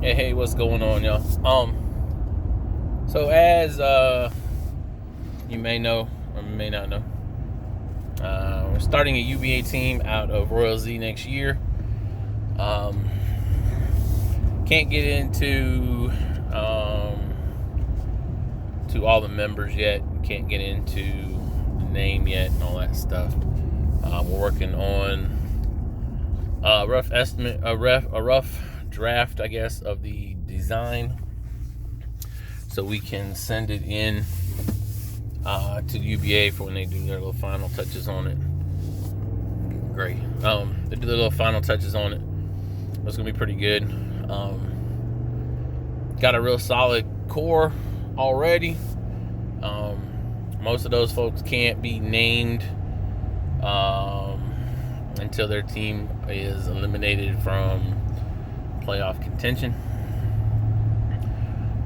Hey, what's going on, y'all? So as you may know or may not know, we're starting a UBA team out of Royal Z next year. Can't get into to all the members yet. Can't get into the name yet and all that stuff. We're working on a rough draft, I guess, of the design, so we can send it in to UBA for when they do their little final touches on it. Great. They do their little final touches on it. It's gonna be pretty good. Got a real solid core already. Most of those folks can't be named until their team is eliminated from playoff contention,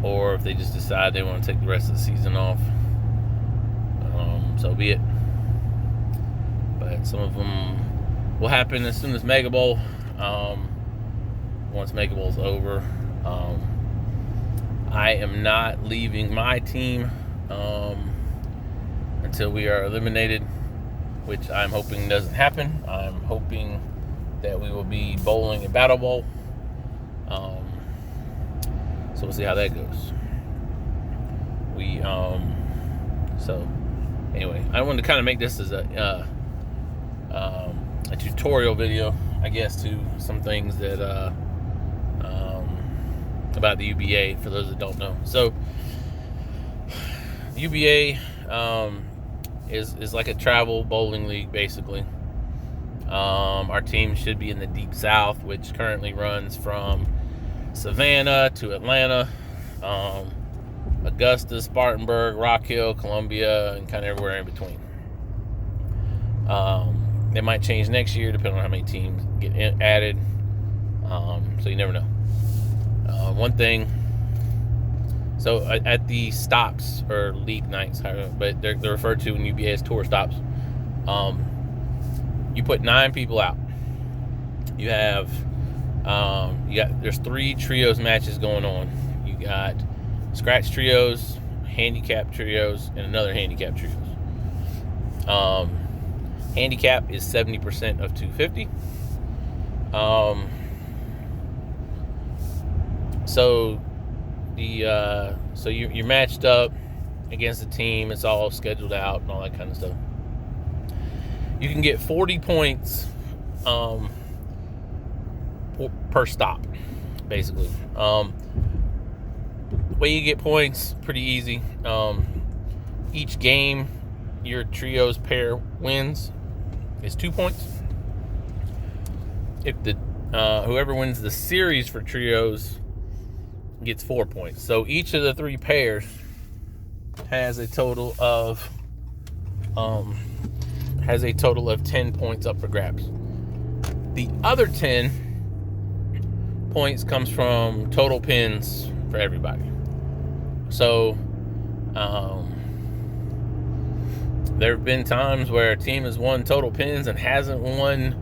or if they just decide they want to take the rest of the season off, so be it. But some of them will happen as soon as Mega Bowl. Once Mega Bowl's over, I am not leaving my team until we are eliminated, which I'm hoping doesn't happen. I'm hoping that we will be bowling at Battle Bowl. So we'll see how that goes. So anyway, I wanted to kind of make this as a tutorial video, I guess, to some things that about the UBA, for those that don't know. So UBA is like a travel bowling league, basically. Our team should be in the Deep South, which currently runs from Savannah to Atlanta, Augusta, Spartanburg, Rock Hill, Columbia, and kind of everywhere in between. They might change next year depending on how many teams get added, so you never know. One thing, so at the stops, or league nights, but they're referred to in UBA as tour stops, you put 9 people out. You have there's 3 trios matches going on. You got scratch trios, handicap trios, and another handicap trios. Handicap is 70% of 250. So you're matched up against the team. It's all scheduled out and all that kind of stuff. You can get 40 points per stop, basically. The way you get points, pretty easy. Each game your trio's pair wins is 2 points. If the whoever wins the series for trios gets 4 points. So each of the 3 pairs has a total of 10 points up for grabs. The other 10 points comes from total pins for everybody. So there have been times where a team has won total pins and hasn't won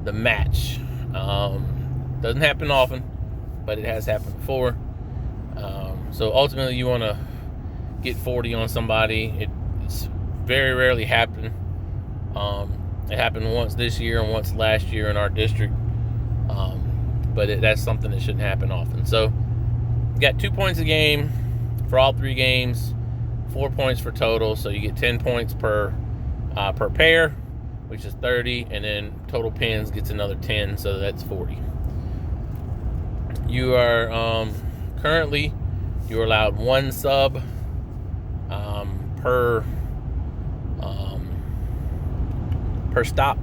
the match. Doesn't happen often, but it has happened before. So ultimately, you want to get 40 on somebody. It's very rarely happened. It happened once this year and once last year in our district. But that's something that shouldn't happen often. So you got 2 points a game for all 3 games, 4 points for total. So you get 10 points per pair, which is 30, and then total pins gets another 10, so that's 40. You are currently you're allowed 1 sub per stop.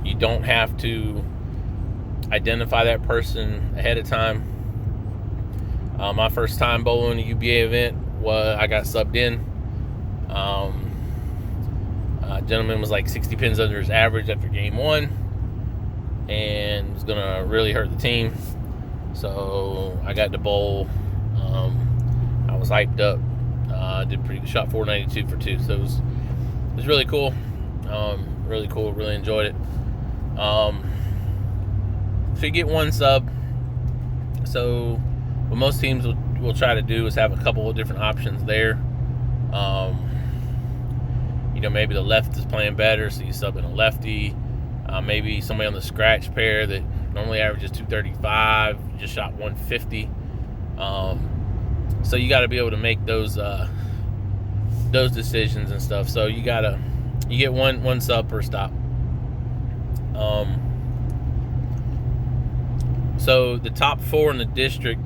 You don't have to identify that person ahead of time. My first time bowling a UBA event I got subbed in. Gentleman was like 60 pins under his average after game 1 and was gonna really hurt the team, so I got to bowl. I was hyped up. Did pretty good, shot 492 for 2, so it was really cool. Really enjoyed it. So you get 1 sub So what most teams will try to do is have a couple of different options there. Maybe the left is playing better, so you sub in a lefty. Maybe somebody on the scratch pair that normally averages 235 just shot 150. So you got to be able to make those decisions and stuff. So you get one sub per stop. So the top 4 in the district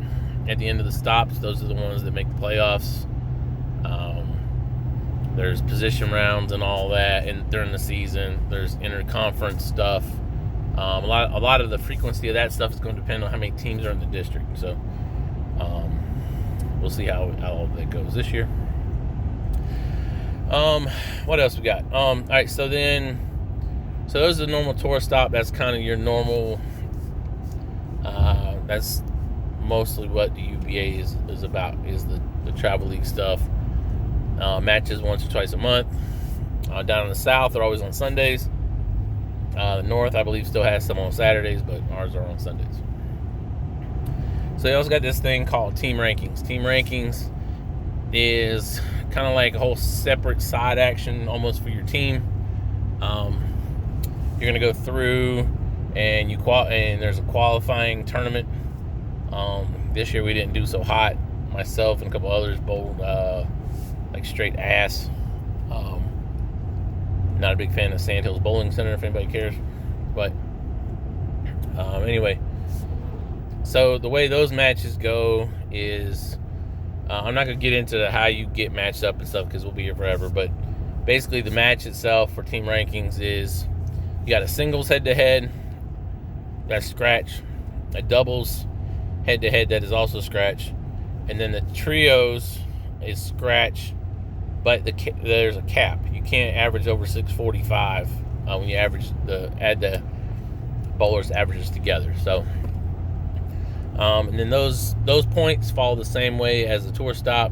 at the end of the stops, those are the ones that make the playoffs. There's position rounds and all that, and during the season, there's interconference stuff. A lot of the frequency of that stuff is going to depend on how many teams are in the district. So we'll see how all that goes this year. What else we got? All right, so those are the normal tour stop. That's kind of your normal. That's mostly what the UBA is about, is the travel league stuff. Matches once or twice a month. Down in the south, they're always on Sundays. The north, I believe, still has some on Saturdays, but ours are on Sundays. So they also got this thing called team rankings. Team rankings is kind of like a whole separate side action almost for your team. You're going to go through and and there's a qualifying tournament. This year we didn't do so hot. Myself and a couple others bowled like straight ass. Not a big fan of Sandhills Bowling Center, if anybody cares. But anyway, so the way those matches go is, I'm not going to get into how you get matched up and stuff because we'll be here forever. But basically the match itself for team rankings is, you got a singles head-to-head, that's scratch. A doubles head-to-head, that is also scratch. And then the trios is scratch, but there's a cap. You can't average over 645 when you add the bowlers' averages together. So, and then those points follow the same way as the tour stop.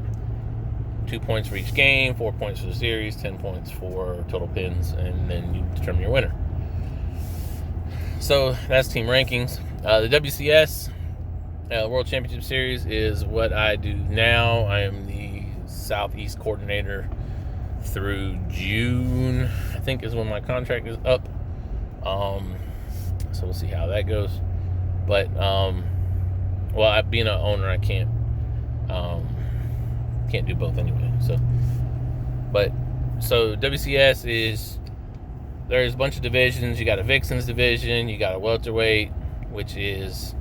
2 points for each game, 4 points for the series, 10 points for total pins, and then you determine your winner. So that's team rankings. The WCS World Championship Series is what I do now. I am the Southeast coordinator through June, I think, is when my contract is up. So we'll see how that goes. But being an owner, I can't do both anyway. So WCS is, there's a bunch of divisions. You got a Vixens division, you got a welterweight, which is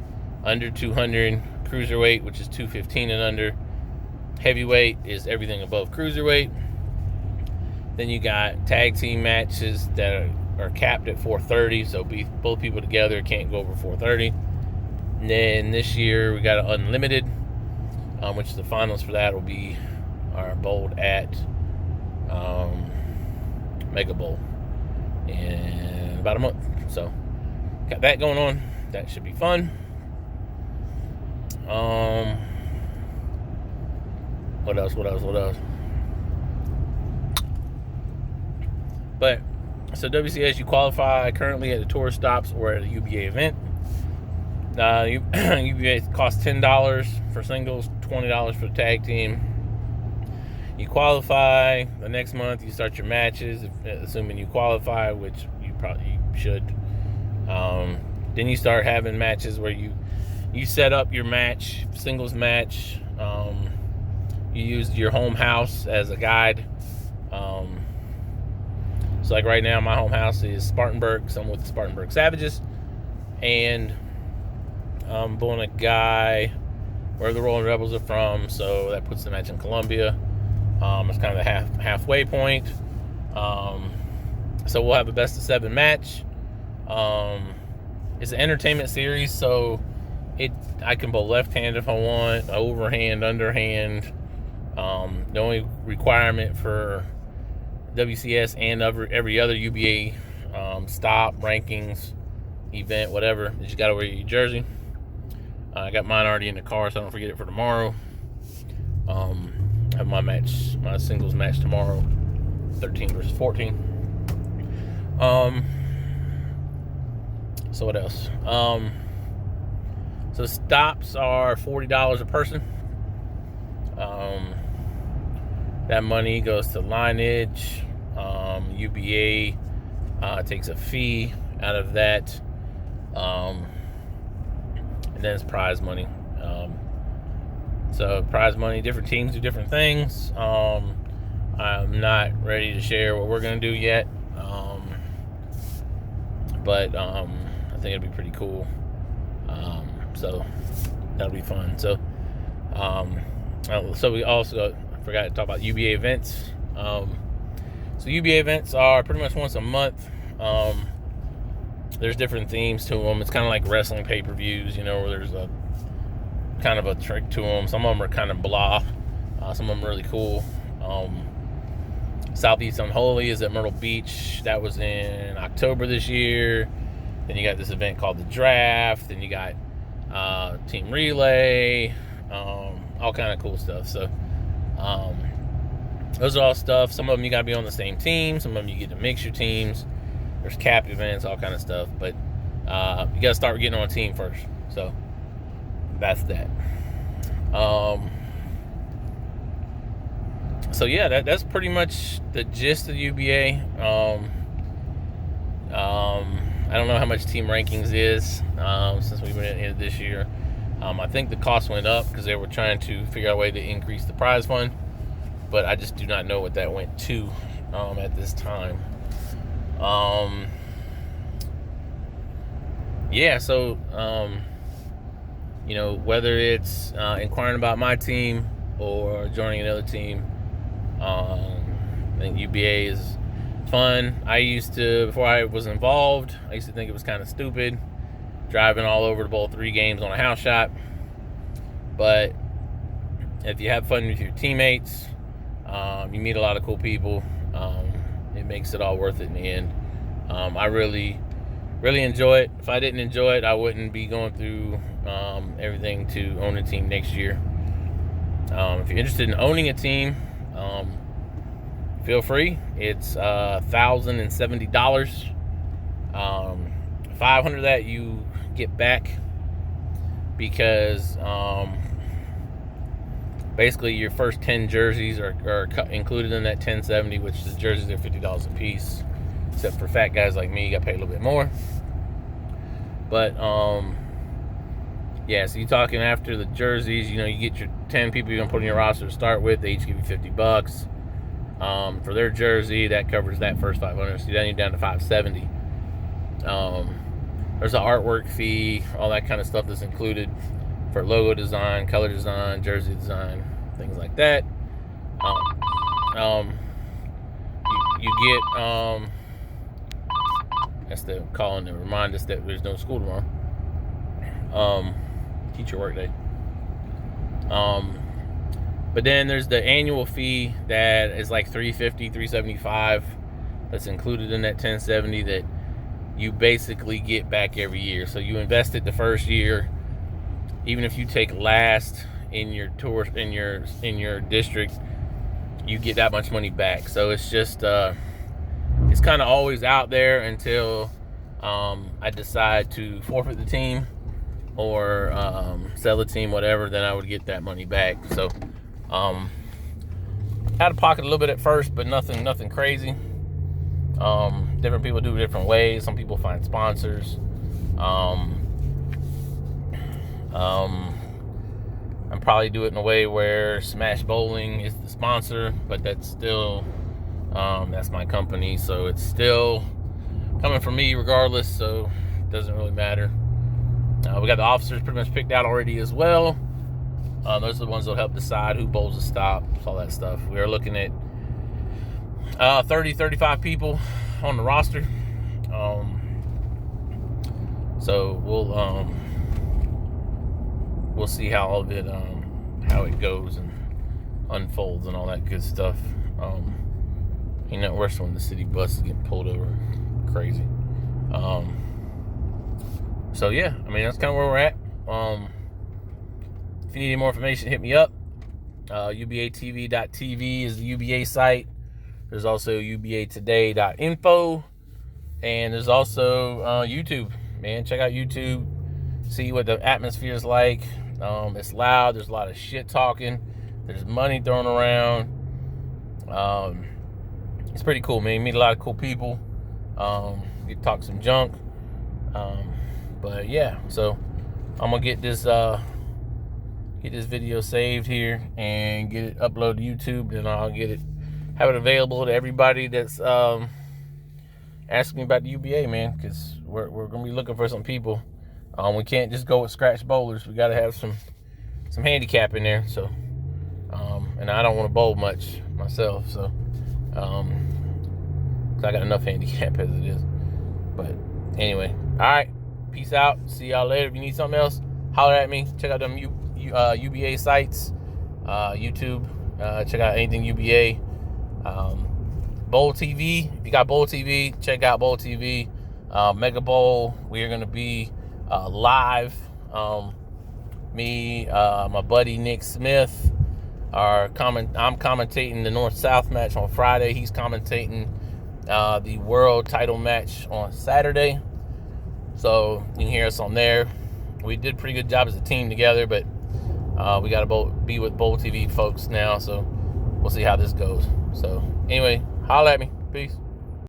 under 200, cruiserweight, which is 215 and under. Heavyweight is everything above cruiserweight. Then you got tag team matches that are capped at 430, so both people together can't go over 430. And then this year we got an unlimited, which is the finals for that will be bowled at Mega Bowl in about a month. So got that going on. That should be fun. What else? But so WCS, you qualify currently at the tour stops or at a UBA event. UBA costs $10 for singles, $20 for the tag team. You qualify the next month. You start your matches, assuming you qualify, which you probably should. Then you start having matches where you set up your match, singles match. You use your home house as a guide. So like right now, my home house is Spartanburg. So I'm with the Spartanburg Savages. And I'm bowling a guy where the Rolling Rebels are from. So that puts the match in Columbia. It's kind of the halfway point. So we'll have a best of 7 match. It's an entertainment series, so I can bowl left hand if I want, overhand, underhand. The only requirement for WCS and every other UBA stop, rankings, event, whatever, is you got to wear your jersey. I got mine already in the car, so I don't forget it for tomorrow. I have my singles match tomorrow, 13 versus 14. So what else? So stops are $40 a person. That money goes to lineage. UBA takes a fee out of that. And then it's prize money. So prize money, different teams do different things. I'm not ready to share what we're going to do yet. But I think it'll be pretty cool. So that'll be fun. So we also forgot to talk about UBA events. So UBA events are pretty much once a month. There's different themes to them. It's kind of like wrestling pay-per-views, where there's a kind of a trick to them. Some of them are kind of blah. Some of them are really cool. Southeast Unholy is at Myrtle Beach. That was in October this year. Then you got this event called the Draft. Then you got Team Relay. All kind of cool stuff. So those are all stuff. Some of them you got to be on the same team. Some of them you get to mix your teams. There's cap events, all kind of stuff. But you got to start getting on a team first. So that's that. So yeah, that's pretty much the gist of UBA. I don't know how much team rankings is since we've been in this year. I think the cost went up because they were trying to figure out a way to increase the prize fund, but I just do not know what that went to at this time. Yeah, so whether it's inquiring about my team or joining another team, I think UBA is fun. Before I was involved, I used to think it was kind of stupid, driving all over to bowl 3 games on a house shot. But if you have fun with your teammates, you meet a lot of cool people. It makes it all worth it in the end. I really, really enjoy it. If I didn't enjoy it, I wouldn't be going through everything to own a team next year. If you're interested in owning a team, feel free. It's $1,070. $500 that you get back because basically your first 10 jerseys are included in that $1,070, which the jerseys are $50 a piece. Except for fat guys like me, you got to pay a little bit more. But yeah, so you're talking after the jerseys, you get your 10 people you're gonna put in your roster to start with. They each give you $50 for their jersey. That covers that first $500. So then you're down to $570. There's an artwork fee, all that kind of stuff that's included for logo design, color design, jersey design, things like that. You get that's the calling to remind us that there's no school tomorrow. Teacher work day. But then there's the annual fee that is like $350, $375. That's included in that $1,070 that you basically get back every year. So you invest it the first year, even if you take last in your tour in your district, you get that much money back. So it's just it's kind of always out there until I decide to forfeit the team or sell the team, whatever. Then I would get that money back. So out of pocket a little bit at first, but nothing crazy. Different people do it different ways. Some people find sponsors. I'm probably do it in a way where Smash Bowling is the sponsor, but that's still that's my company, so it's still coming from me regardless, so it doesn't really matter. We got the officers pretty much picked out already as well. Those are the ones that'll help decide who bowls the stops, all that stuff. We are looking at 35 people on the roster. So we'll see how all of it how it goes and unfolds and all that good stuff. Ain't nothing worse when the city bus is getting pulled over. Crazy. So yeah, I mean that's kind of where we're at. If you need any more information, hit me up. UBATV.tv is the UBA site. There's also UBAtoday.info, and there's also YouTube. Man, check out YouTube. see what the atmosphere is like. It's loud. There's a lot of shit talking. There's money thrown around. It's pretty cool, man. You meet a lot of cool people. You talk some junk. But yeah, so I'm gonna get this video saved here and get it uploaded to YouTube. Then I'll have it available to everybody that's asking me about the UBA, man, because we're gonna be looking for some people. We can't just go with scratch bowlers. We got to have some handicap in there. So, and I don't want to bowl much myself. So, 'cause I got enough handicap as it is. But anyway, all right. Peace out. See y'all later. If you need something else, holler at me. Check out them UBA sites, YouTube. Check out anything UBA. Bowl TV. If you got Bowl TV, check out Bowl TV. Mega Bowl. We are going to be live. Me, my buddy Nick Smith I'm commentating the North-South match on Friday. He's commentating the world title match on Saturday. So you can hear us on there. We did a pretty good job as a team together, but we got to be with Bowl TV folks now. So we'll see how this goes. So anyway, holla at me. Peace.